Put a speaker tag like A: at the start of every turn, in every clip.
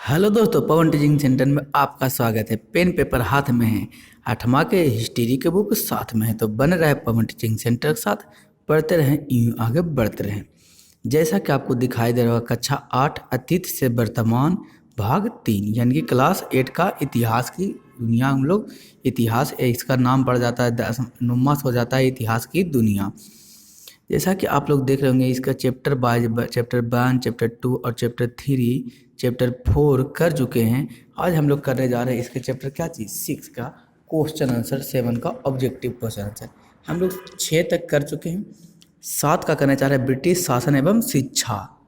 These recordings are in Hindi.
A: हेलो दोस्तों, पवन टीचिंग सेंटर में आपका स्वागत है। पेन पेपर हाथ में है, आठवां के हिस्ट्री के बुक साथ में है, तो बने रहे पवन टीचिंग सेंटर के साथ, पढ़ते रहें, यूं आगे बढ़ते रहें। जैसा कि आपको दिखाई दे रहा है, कक्षा 8 अतीत से वर्तमान भाग 3 यानी कि क्लास 8 का इतिहास की दुनिया। हम लोग इतिहास, इसका नाम पड़ जाता है, 10वां हो जाता है इतिहास की दुनिया। जैसा कि आप लोग देख रहे होंगे, इसका चैप्टर 1, चैप्टर 2 और चैप्टर 3, चैप्टर 4 कर चुके हैं। आज हम लोग करने जा रहे हैं इसके चैप्टर क्या चीज़ 6 का क्वेश्चन आंसर, 7 का ऑब्जेक्टिव क्वेश्चन आंसर। हम लोग 6 तक कर चुके हैं, 7 का करना चाह रहे हैं ब्रिटिश शासन एवं शिक्षा।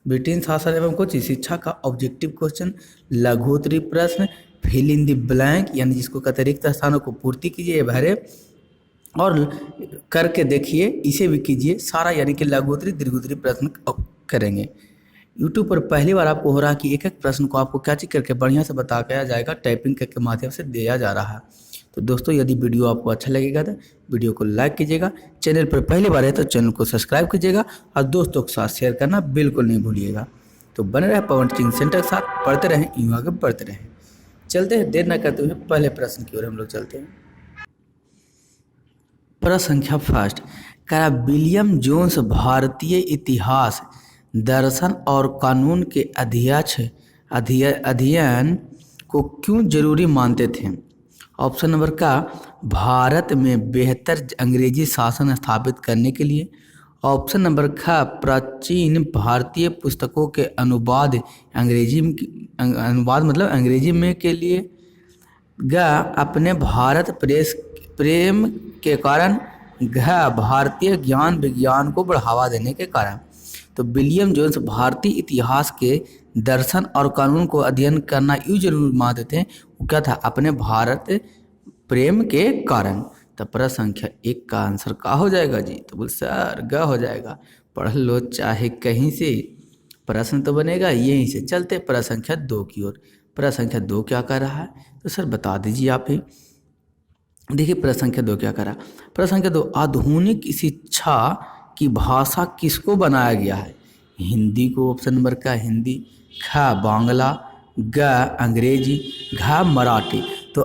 A: ब्रिटिश शासन एवं कुछ शिक्षा का ऑब्जेक्टिव क्वेश्चन, लघुत्तरी प्रश्न, फिल इन द ब्लैंक यानी जिसको कहते हैं रिक्त स्थानों को पूर्ति कीजिए, भरे और करके देखिए, इसे भी कीजिए सारा, यानी कि लघुत्तरी दीर्घोत्तरी प्रश्न करेंगे। यूट्यूब पर पहली बार आपको हो रहा है कि एक एक प्रश्न को आपको क्या चीज करके बढ़िया से बताया जाएगा, टाइपिंग के माध्यम से दिया जा रहा है। तो दोस्तों, यदि वीडियो आपको अच्छा लगेगा तो वीडियो को लाइक कीजिएगा, चैनल पर पहली बार है तो चैनल को सब्सक्राइब कीजिएगा और दोस्तों के साथ शेयर करना बिल्कुल नहीं भूलिएगा। तो बने रहे पवन टीचिंग सेंटर के साथ, पढ़ते रहें, यूँ आगे बढ़ते रहें। चलते हैं, देर न करते हुए पहले प्रश्न की ओर हम लोग चलते हैं। प्रश्न संख्या फर्स्ट, कह विलियम जोन्स भारतीय इतिहास, दर्शन और कानून के अध्ययन को क्यों जरूरी मानते थे? ऑप्शन नंबर का, भारत में बेहतर अंग्रेजी शासन स्थापित करने के लिए। ऑप्शन नंबर ख, प्राचीन भारतीय पुस्तकों के अनुवाद मतलब अंग्रेजी में के लिए। ग, अपने भारत प्रेम के कारण। घ, भारतीय ज्ञान विज्ञान को बढ़ावा देने के कारण। तो विलियम जोन्स भारतीय इतिहास के दर्शन और कानून को अध्ययन करना यूँ जरूर मानते थे, वो क्या था? अपने भारत प्रेम के कारण। तो प्रश्न संख्या 1 का आंसर क्या हो जाएगा जी? तो बोल सर ग हो जाएगा। पढ़ लो चाहे कहीं से, प्रश्न तो बनेगा यहीं से। चलते प्रश्न संख्या 2 की ओर। प्रश्न संख्या 2 क्या कर रहा है तो सर बता दीजिए आप ही। देखिए प्रश्न संख्या 2 क्या करा। प्रश्न संख्या 2, आधुनिक शिक्षा की भाषा किसको बनाया गया है? हिंदी को, ऑप्शन नंबर का हिंदी। ख, बांग्ला। ग, अंग्रेजी। घ, मराठी। तो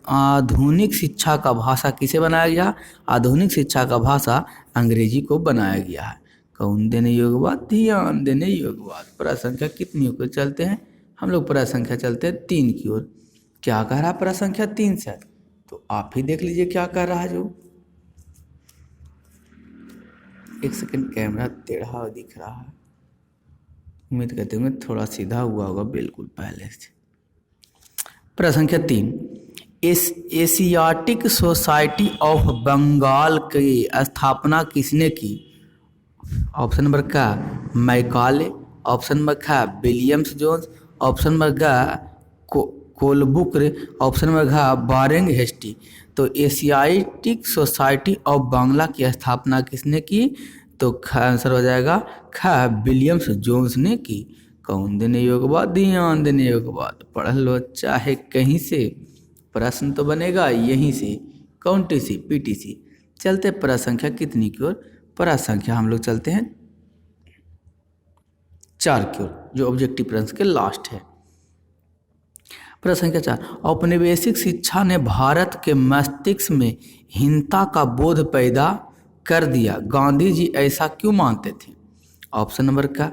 A: आधुनिक शिक्षा का भाषा किसे बनाया गया? आधुनिक शिक्षा का भाषा अंग्रेजी को बनाया गया है। कौन देने योग्य बात? ध्यान देने योग्य बात। प्रश्न संख्या कितनी को चलते हैं हम लोग? प्रश्न संख्या चलते हैं 3 की ओर। क्या कह रहा है प्रश्न संख्या 3 से? तो आप ही देख लीजिए क्या कर रहा है। जो एक सेकंड, कैमरा टेढ़ा दिख रहा है, उम्मीद करते हुए थोड़ा सीधा हुआ होगा बिल्कुल पहले से। प्रश्न संख्या 3, एशियाटिक सोसाइटी ऑफ बंगाल की स्थापना किसने की? ऑप्शन नंबर का मैकाले। ऑप्शन नंबर का विलियम्स जोन्स। ऑप्शन नंबर का कोलबुकर। ऑप्शन नंबर घ, बारेंग हेस्टी। तो एशियाटिक सोसाइटी ऑफ बांग्ला की स्थापना किसने की? तो आंसर हो जाएगा ख, विलियम्स जोन्स ने की। कौन देने योग्य बात? ध्यान देने योग्य बात। पढ़ लो चाहे कहीं से, प्रश्न तो बनेगा यहीं से, कौन टीसी पीटीसी। चलते प्रश्न संख्या कितनी की ओर? प्रश्न संख्या हम लोग चलते हैं 4 की ओर, जो ऑब्जेक्टिव प्रश्न के लास्ट है। प्रश्न संख्या 4, औपनिवेशिक शिक्षा ने भारत के मस्तिष्क में हीनता का बोध पैदा कर दिया, गांधी जी ऐसा क्यों मानते थे? ऑप्शन नंबर का,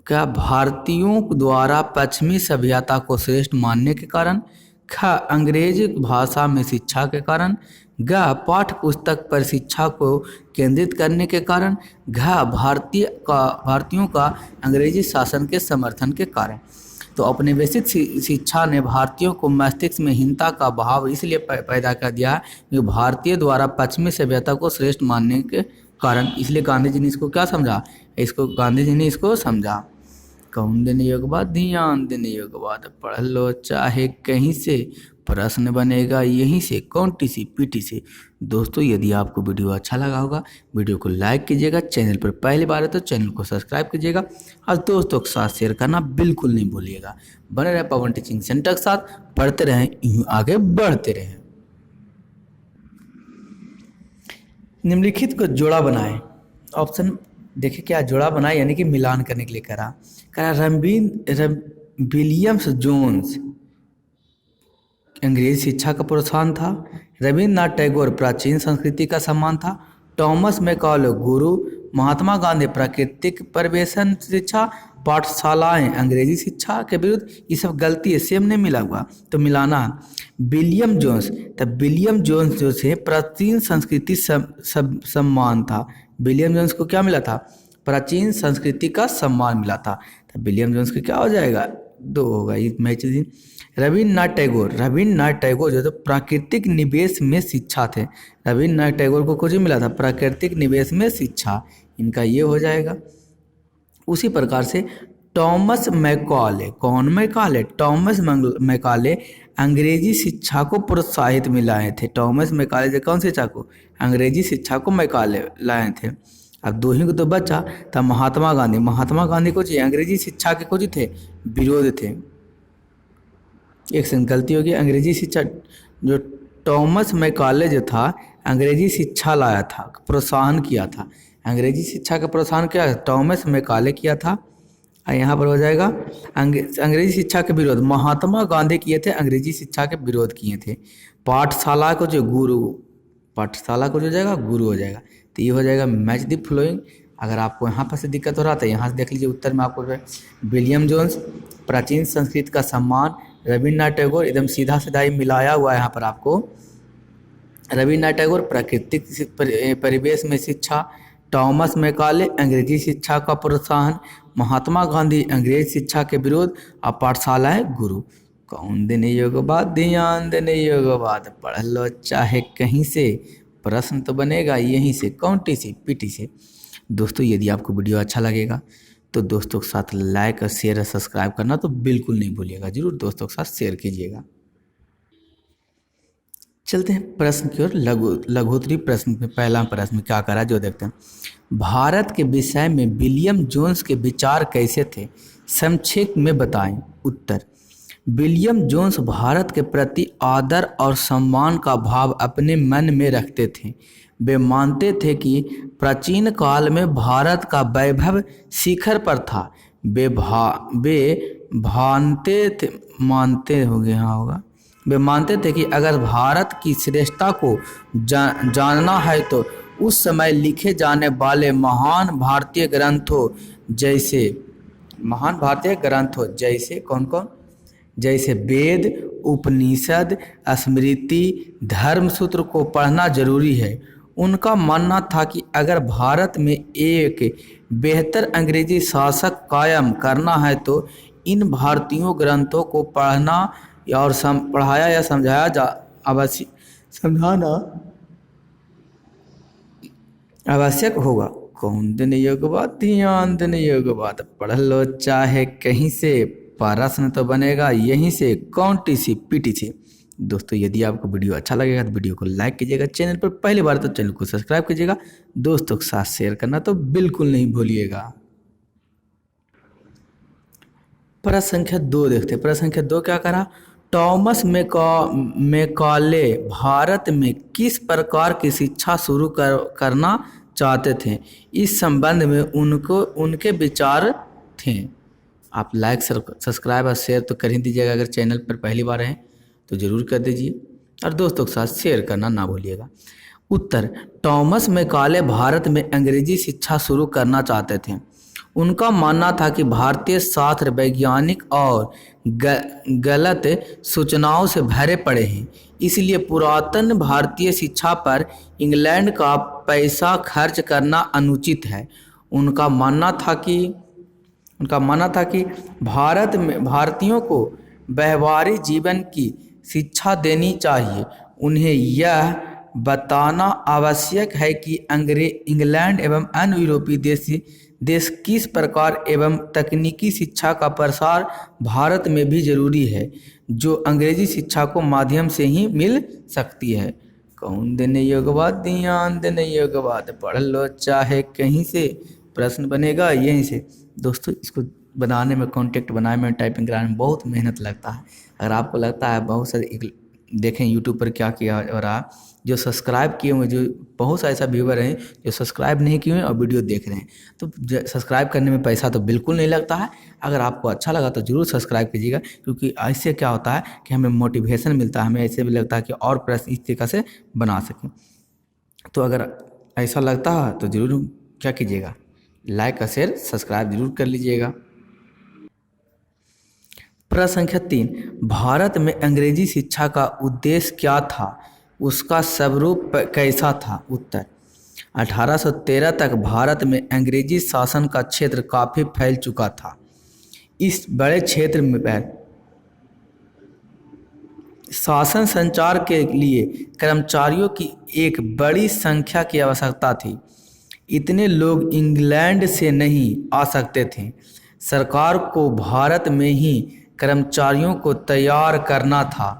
A: क्या भारतीयों द्वारा पश्चिमी सभ्यता को श्रेष्ठ मानने के कारण। ख, अंग्रेजी भाषा में शिक्षा के कारण। ग, पाठ्य पुस्तक पर शिक्षा को केंद्रित करने के कारण। घ, भारतीयों का अंग्रेजी शासन के समर्थन के कारण। तो औपनिवेशिक शिक्षा ने भारतीयों को मस्तिष्क में हीनता का भाव इसलिए पैदा कर दिया कि भारतीय द्वारा पश्चिमी सभ्यता को श्रेष्ठ मानने के कारण। इसलिए गांधी जी ने इसको क्या समझा? गांधी जी ने इसको समझा। कौन देने योग्य बात? ध्यान देने योग्य बात। पढ़ लो चाहे कहीं से, प्रश्न बनेगा यहीं से, कौन टीसी पीटीसी। दोस्तों, यदि आपको वीडियो अच्छा लगा होगा, वीडियो को लाइक कीजिएगा, चैनल पर पहली बार है तो चैनल को सब्सक्राइब कीजिएगा और दोस्तों के साथ शेयर करना बिल्कुल नहीं भूलिएगा। बने रहे पवन टीचिंग सेंटर के साथ, पढ़ते रहें, यूँ आगे बढ़ते रहें। निम्नलिखित को जोड़ा बनाएं। ऑप्शन देखिए क्या जोड़ा बनाए, यानी कि मिलान करने के लिए करा विलियम्स जोन्स अंग्रेजी शिक्षा का प्रोत्साहन था। रविन्द्रनाथ टैगोर प्राचीन संस्कृति का सम्मान था। टॉमस मैकॉले गुरु। महात्मा गांधी प्राकृतिक परिवेशन शिक्षा। पाठशालाएं अंग्रेजी शिक्षा के विरुद्ध। ये सब गलती है, सेम नहीं मिला हुआ तो मिलाना है। विलियम जोन्स, तब विलियम जोन्स जो थे प्राचीन संस्कृति सम्मान था। विलियम जोन्स को क्या मिला था? प्राचीन संस्कृति का सम्मान मिला था। तब विलियम जोन्स का क्या हो जाएगा? 2 होगा, ये मैच दी। रविन्द्रनाथ टैगोर जो तो प्राकृतिक निवेश में शिक्षा थे। रविन्द्रनाथ टैगोर को कुछ मिला था? प्राकृतिक निवेश में शिक्षा, इनका ये हो जाएगा। उसी प्रकार से टॉमस मैकॉले, कौन मैकॉले? टॉमस मैकॉले अंग्रेजी शिक्षा को प्रोत्साहित में लाए थे। टॉमस मैकॉले जो कौन शिक्षा को? अंग्रेजी शिक्षा को मैकॉले लाए थे। अब 2 ही को तो बचा था। महात्मा गांधी को अंग्रेजी शिक्षा के कुछ थे, विरोध थे। एक से गलती होगी। अंग्रेजी शिक्षा जो टॉमस मैकॉले जो था अंग्रेजी शिक्षा लाया था, प्रोत्साहन किया था। अंग्रेजी शिक्षा का प्रोत्साहन क्या टॉमस मैकॉले किया था। यहाँ पर हो जाएगा अंग्रेजी शिक्षा के विरोध महात्मा गांधी किए थे, अंग्रेजी शिक्षा के विरोध किए थे। पाठशाला को जो हो जाएगा गुरु हो जाएगा। तो ये हो जाएगा मैच द फ्लोइंग। अगर आपको यहाँ पर से दिक्कत हो रहा था, यहाँ से देख लीजिए उत्तर में आपको विलियम जोन्स प्राचीन संस्कृति का सम्मान। रविन्द्रनाथ टैगोर एकदम सीधा ही मिलाया हुआ है यहाँ पर आपको। रविन्द्रनाथ टैगोर प्राकृतिक परिवेश में शिक्षा। टॉमस मैकॉले अंग्रेजी शिक्षा का प्रोत्साहन। महात्मा गांधी अंग्रेजी शिक्षा के विरोध। और पाठशालाएं गुरु। कौन देने योग्य बात? ध्यान देने योग्य बात। पढ़ लो चाहे कहीं से, प्रश्न तो बनेगा यहीं से, कौनटी से, पीटी से। दोस्तों यदि आपको वीडियो अच्छा लगेगा तो दोस्तों के साथ लाइक और शेयर और सब्सक्राइब करना तो बिल्कुल नहीं भूलिएगा, जरूर दोस्तों के साथ शेयर कीजिएगा। चलते हैं प्रश्न की ओर। लघुत्तरी प्रश्न में पहला प्रश्न क्या करा जो देखते हैं। भारत के विषय में विलियम जोन्स के विचार कैसे थे? संक्षेप में बताएं। उत्तर। विलियम जोन्स भारत के प्रति आदर और सम्मान का भाव अपने मन में रखते थे। वे मानते थे कि प्राचीन काल में भारत का वैभव शिखर पर था। वे मानते थे कि अगर भारत की श्रेष्ठता को जानना है तो उस समय लिखे जाने वाले महान भारतीय ग्रंथों जैसे कौन कौन? जैसे वेद, उपनिषद, स्मृति, धर्मसूत्र को पढ़ना जरूरी है। उनका मानना था कि अगर भारत में एक बेहतर अंग्रेजी शासक कायम करना है तो इन भारतीयों ग्रंथों को पढ़ना और पढ़ाया या समझाना आवश्यक होगा। कौन देने योग्य बात? ध्यान देने योग्य बात। पढ़ लो चाहे कहीं से, प्रश्न तो बनेगा यहीं से, कौनटी सी, पीटी से। दोस्तों यदि आपको वीडियो अच्छा लगेगा तो वीडियो को लाइक कीजिएगा, चैनल पर पहली बार तो चैनल को सब्सक्राइब कीजिएगा, दोस्तों के साथ शेयर करना तो बिल्कुल नहीं भूलिएगा। प्रश्न संख्या 2 देखते हैं। प्रश्न संख्या 2 क्या करा? टॉमस मैकॉले भारत में किस प्रकार की शिक्षा शुरू करना चाहते थे? इस संबंध में उनके विचार थे। आप लाइक सब्सक्राइब और शेयर तो कर ही दीजिएगा, अगर चैनल पर पहली बार हैं तो ज़रूर कर दीजिए और दोस्तों के साथ शेयर करना ना भूलिएगा। उत्तर। टॉमस मैकॉले भारत में अंग्रेजी शिक्षा शुरू करना चाहते थे। उनका मानना था कि भारतीय शास्त्र वैज्ञानिक और गलत सूचनाओं से भरे पड़े हैं, इसलिए पुरातन भारतीय शिक्षा पर इंग्लैंड का पैसा खर्च करना अनुचित है। उनका मानना था कि भारत में भारतीयों को व्यवहारिक जीवन की शिक्षा देनी चाहिए। उन्हें यह बताना आवश्यक है कि इंग्लैंड एवं अन्य यूरोपीय देश किस प्रकार एवं तकनीकी शिक्षा का प्रसार भारत में भी जरूरी है, जो अंग्रेजी शिक्षा को माध्यम से ही मिल सकती है। कौन देने योग्य बात? ध्यान देने योग्य बात। पढ़ लो चाहे कहीं से, प्रश्न बनेगा यहीं से। दोस्तों इसको बनाने में, कॉन्टेक्ट बनाने में, टाइपिंग कराने में बहुत मेहनत लगता है। अगर आपको लगता है बहुत सारे देखें यूट्यूब पर क्या किया हो रहा है। जो सब्सक्राइब किए हुए, जो बहुत सारे ऐसा व्यूवर हैं जो सब्सक्राइब नहीं किए हुए और वीडियो देख रहे हैं, तो सब्सक्राइब करने में पैसा तो बिल्कुल नहीं लगता है। अगर आपको अच्छा लगा तो ज़रूर सब्सक्राइब कीजिएगा, क्योंकि ऐसे क्या होता है कि हमें मोटिवेशन मिलता है, हमें ऐसे भी लगता है कि और प्रश्न इस तरीक़ा से बना सकें। तो अगर ऐसा लगता है तो ज़रूर क्या कीजिएगा, लाइक और शेयर सब्सक्राइब जरूर कर लीजिएगा। प्रश्न संख्या 3, भारत में अंग्रेजी शिक्षा का उद्देश्य क्या था, उसका स्वरूप कैसा था। उत्तर, 1813 तक भारत में अंग्रेजी शासन का क्षेत्र काफ़ी फैल चुका था। इस बड़े क्षेत्र में शासन संचार के लिए कर्मचारियों की एक बड़ी संख्या की आवश्यकता थी। इतने लोग इंग्लैंड से नहीं आ सकते थे। सरकार को भारत में ही कर्मचारियों को तैयार करना था।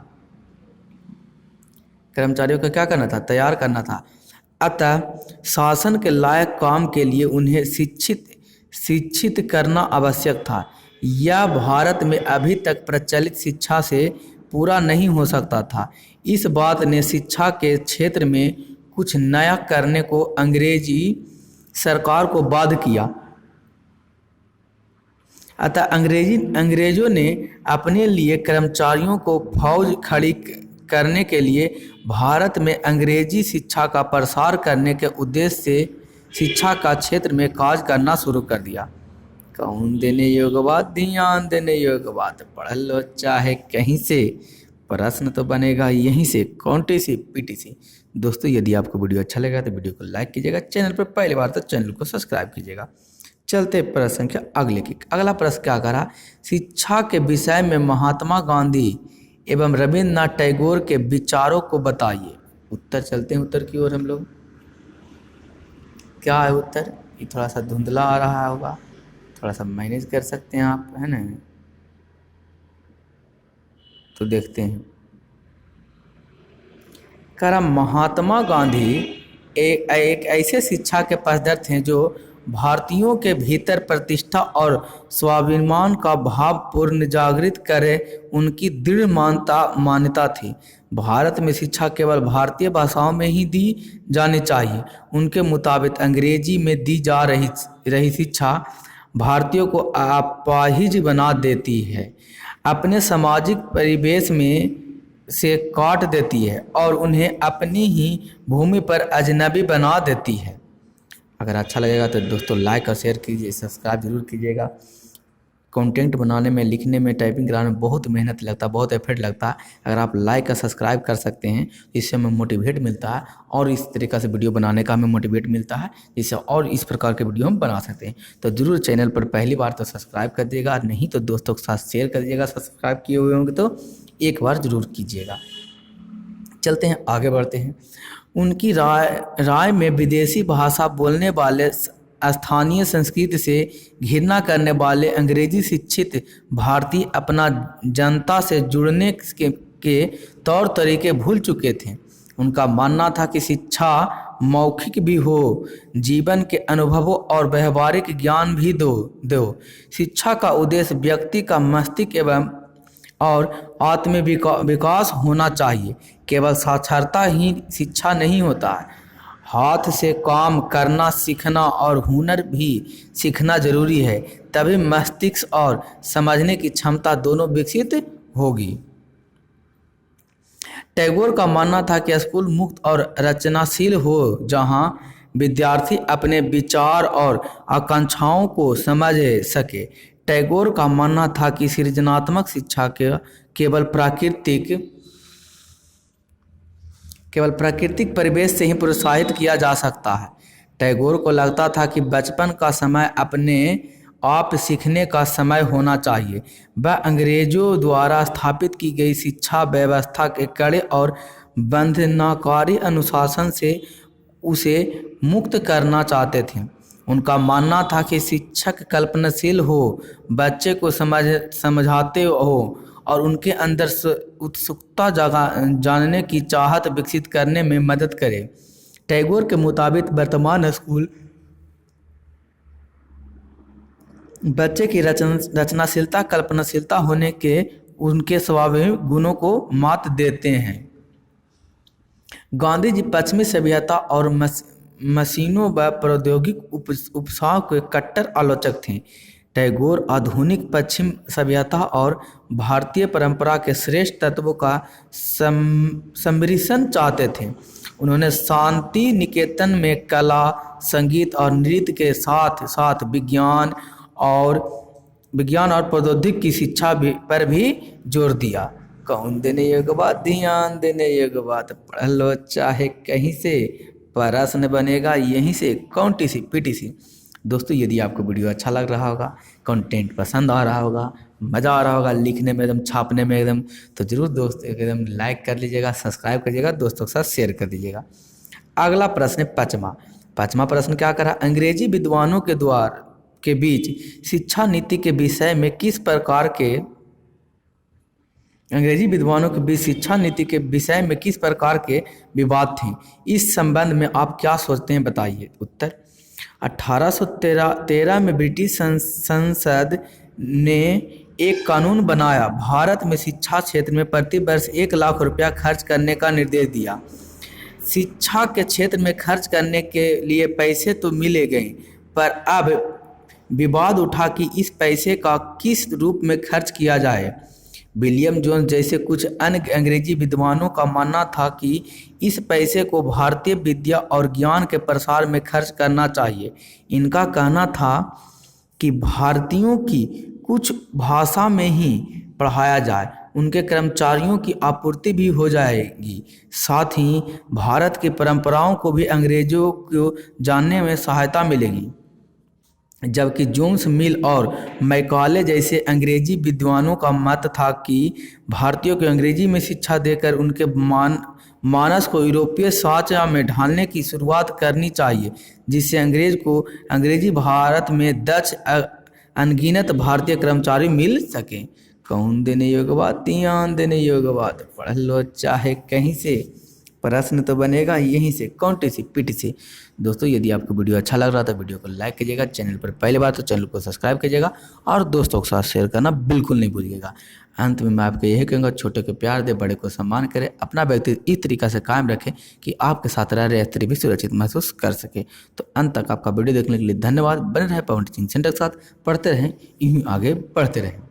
A: कर्मचारियों को क्या करना था, तैयार करना था। अतः शासन के लायक काम के लिए उन्हें शिक्षित करना आवश्यक था। यह भारत में अभी तक प्रचलित शिक्षा से पूरा नहीं हो सकता था। इस बात ने शिक्षा के क्षेत्र में कुछ नया करने को अंग्रेजी सरकार को बाध्य किया। अतः अंग्रेजों ने अपने लिए कर्मचारियों को फौज खड़ी करने के लिए भारत में अंग्रेजी शिक्षा का प्रसार करने के उद्देश्य से शिक्षा का क्षेत्र में कार्य करना शुरू कर दिया। कौन देने योग्य बात, ध्यान देने योग्य बात, पढ़ लो चाहे कहीं से, प्रश्न तो बनेगा यहीं से, कौंटे से पीटी से। दोस्तों, यदि आपको वीडियो अच्छा लगा तो वीडियो को लाइक कीजिएगा, चैनल पर पहली बार तो चैनल को सब्सक्राइब कीजिएगा। चलते प्रश्न संख्या अगले की। अगला प्रश्न क्या करा, शिक्षा के विषय में महात्मा गांधी एवं रविन्द्रनाथ टैगोर के विचारों को बताइए। उत्तर, चलते हैं उत्तर की ओर हम लोग। क्या है उत्तर, ये थोड़ा सा धुंधला आ रहा होगा, थोड़ा सा मैनेज कर सकते हैं आप, है ना। तो देखते हैं। करा, महात्मा गांधी एक ऐसे शिक्षा के पथदर्शी हैं जो भारतीयों के भीतर प्रतिष्ठा और स्वाभिमान का भाव पूर्ण जागृत करे, उनकी दृढ़ मान्यता थी। भारत में शिक्षा केवल भारतीय भाषाओं में ही दी जानी चाहिए। उनके मुताबिक अंग्रेजी में दी जा रही शिक्षा भारतीयों को अपाहिज बना देती है, अपने सामाजिक परिवेश में से काट देती है और उन्हें अपनी ही भूमि पर अजनबी बना देती है। अगर अच्छा लगेगा तो दोस्तों लाइक और शेयर कीजिए, सब्सक्राइब जरूर कीजिएगा। कंटेंट बनाने में, लिखने में, टाइपिंग कराने में बहुत मेहनत लगता है, बहुत एफर्ट लगता है। अगर आप लाइक और सब्सक्राइब कर सकते हैं इससे हमें मोटिवेट मिलता है और इस तरीक़ा से वीडियो बनाने का हमें मोटिवेट मिलता है, जिससे और इस प्रकार के वीडियो हम बना सकते हैं। तो ज़रूर चैनल पर पहली बार तो सब्सक्राइब कर दिएगा, नहीं तो दोस्तों के साथ शेयर कर दीजिएगा। सब्सक्राइब किए हुए होंगे तो एक बार ज़रूर कीजिएगा। चलते हैं, आगे बढ़ते हैं। उनकी राय में विदेशी भाषा बोलने वाले, स्थानीय संस्कृति से घृणा करने वाले अंग्रेजी शिक्षित भारतीय अपना जनता से जुड़ने के तौर तरीके भूल चुके थे। उनका मानना था कि शिक्षा मौखिक भी हो, जीवन के अनुभवों और व्यवहारिक ज्ञान भी दो। शिक्षा का उद्देश्य व्यक्ति का मस्तिष्क एवं और आत्मविकास होना चाहिए। केवल साक्षरता ही शिक्षा नहीं होता है, हाथ से काम करना सीखना और हुनर भी सीखना जरूरी है, तभी मस्तिष्क और समझने की क्षमता दोनों विकसित होगी। टैगोर का मानना था कि स्कूल मुक्त और रचनाशील हो, जहां विद्यार्थी अपने विचार और आकांक्षाओं को समझ सके। टैगोर का मानना था कि सृजनात्मक शिक्षा केवल प्राकृतिक परिवेश से ही प्रोत्साहित किया जा सकता है। टैगोर को लगता था कि बचपन का समय अपने आप सीखने का समय होना चाहिए। वह अंग्रेजों द्वारा स्थापित की गई शिक्षा व्यवस्था के कड़े और बंधनकारी अनुशासन से उसे मुक्त करना चाहते थे। उनका मानना था कि शिक्षक कल्पनाशील हो, बच्चे को समझाते हो और उनके अंदर उत्सुकता जानने की चाहत विकसित करने में मदद करे। टैगोर के मुताबिक वर्तमान स्कूल बच्चे की रचनाशीलता, कल्पनाशीलता होने के उनके स्वाभाविक गुणों को मात देते हैं। गांधी जी पश्चिमी सभ्यता और मशीनों व प्रौद्योगिक उपसाव के कट्टर आलोचक थे। टैगोर आधुनिक पश्चिम सभ्यता और भारतीय परंपरा के श्रेष्ठ तत्वों का सम्मिश्रण चाहते थे। उन्होंने शांति निकेतन में कला, संगीत और नृत्य के साथ साथ विज्ञान और प्रौद्योगिकी की शिक्षा पर भी जोर दिया। कौन देने योग्य बात, ध्यान देने योग्य बात, पढ़ लो चाहे कहीं से, प्रश्न बनेगा यहीं से, कौन-सी पीटीसी। दोस्तों यदि आपको वीडियो अच्छा लग रहा होगा, कंटेंट पसंद आ रहा होगा, मज़ा आ रहा होगा लिखने में एकदम, छापने में एकदम, तो ज़रूर दोस्त एकदम लाइक कर लीजिएगा, सब्सक्राइब करिएगा, दोस्तों के साथ शेयर कर दीजिएगा। अगला प्रश्न है पाँचवा प्रश्न क्या करा, अंग्रेजी विद्वानों के बीच शिक्षा नीति के विषय में किस प्रकार के विवाद थे? इस संबंध में आप क्या सोचते हैं, बताइए। उत्तर, 1813 में ब्रिटिश संसद ने एक कानून बनाया, भारत में शिक्षा क्षेत्र में प्रति वर्ष 1 लाख रुपया खर्च करने का निर्देश दिया। शिक्षा के क्षेत्र में खर्च करने के लिए पैसे तो मिले गए, पर अब विवाद उठा कि इस पैसे का किस रूप में खर्च किया जाए। विलियम जोन्स जैसे कुछ अन्य अंग्रेजी विद्वानों का मानना था कि इस पैसे को भारतीय विद्या और ज्ञान के प्रसार में खर्च करना चाहिए। इनका कहना था कि भारतीयों की कुछ भाषा में ही पढ़ाया जाए, उनके कर्मचारियों की आपूर्ति भी हो जाएगी, साथ ही भारत की परंपराओं को भी अंग्रेजों को जानने में सहायता मिलेगी। जबकि जोन्स, मिल और मैकाले जैसे अंग्रेजी विद्वानों का मत था कि भारतीयों को अंग्रेजी में शिक्षा देकर उनके मानस को यूरोपीय साँचा में ढालने की शुरुआत करनी चाहिए, जिससे अंग्रेजी भारत में दक्ष अनगिनत भारतीय कर्मचारी मिल सकें। कौन देने योग्य बात, ध्यान देने योग्य बात, पढ़ लो चाहे कहीं से, प्रश्न तो बनेगा यहीं से, कौन-सी पीटीसी। दोस्तों यदि आपको वीडियो अच्छा लग रहा था वीडियो को लाइक कीजिएगा, चैनल पर पहले बार तो चैनल को सब्सक्राइब कीजिएगा और दोस्तों के साथ शेयर करना बिल्कुल नहीं भूलिएगा। अंत में मैं आपको यही कहूँगा, छोटे को प्यार दे, बड़े को सम्मान करें, अपना व्यक्तित्व इस तरीक़ा से कायम रखें कि आपके साथ रह रहे स्त्री भी सुरक्षित महसूस कर सके। तो अंत तक आपका वीडियो देखने के लिए धन्यवाद। बने रहे पवन टीचिंग सेंटर के साथ, पढ़ते रहें, यूँ आगे बढ़ते रहें।